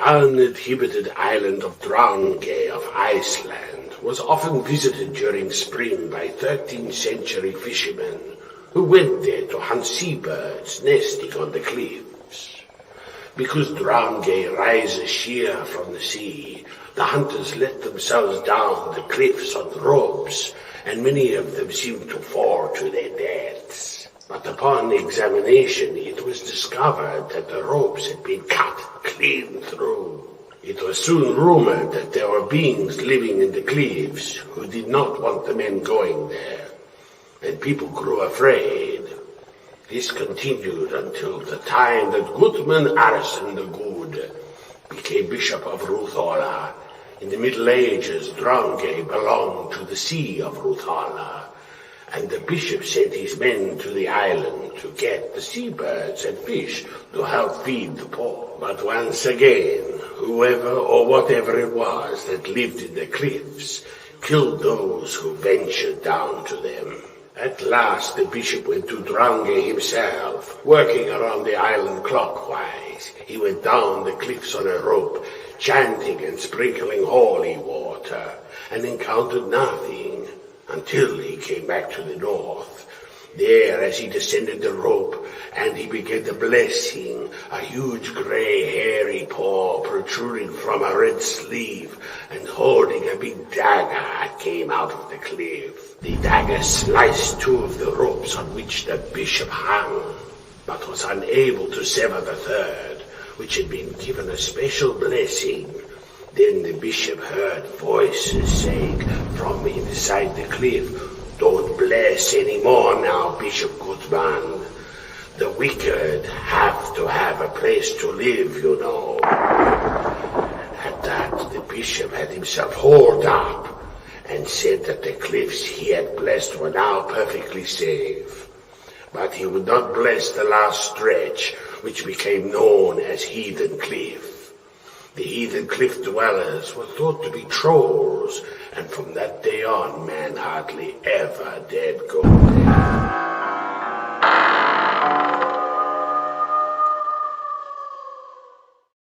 uninhabited island of Drangey of Iceland was often visited during spring by 13th century fishermen who went there to hunt seabirds nesting on the cliffs. Because Drangey rises sheer from the sea, the hunters let themselves down the cliffs on ropes, and many of them seemed to fall to their deaths. But upon examination, it was discovered that the ropes had been cut clean through. It was soon rumored that there were beings living in the cliffs who did not want the men going there, and people grew afraid. This continued until the time that Gutman Arason the Good became Bishop of Ruthala. In the Middle Ages, Drangey belonged to the See of Ruthala, and the bishop sent his men to the island to get the seabirds and fish to help feed the poor. But once again, whoever or whatever it was that lived in the cliffs killed those who ventured down to them. At last the bishop went to Drangey himself, working around the island clockwise. He went down the cliffs on a rope, chanting and sprinkling holy water, and encountered nothing until he came back to the north. There, as he descended the rope and he began the blessing, a huge grey hairy paw protruding from a red sleeve and holding a big dagger came out of the cliff. The dagger sliced two of the ropes on which the bishop hung, but was unable to sever the third, which had been given a special blessing. Then the bishop heard voices saying from inside the cliff, "Don't bless any more now, Bishop Gutman. The wicked have to have a place to live, you know." At that, the bishop had himself hauled up and said that the cliffs he had blessed were now perfectly safe. But he would not bless the last stretch, which became known as Heathen Cliff. The heathen cliff dwellers were thought to be trolls, and from that day on, man hardly ever dared go there.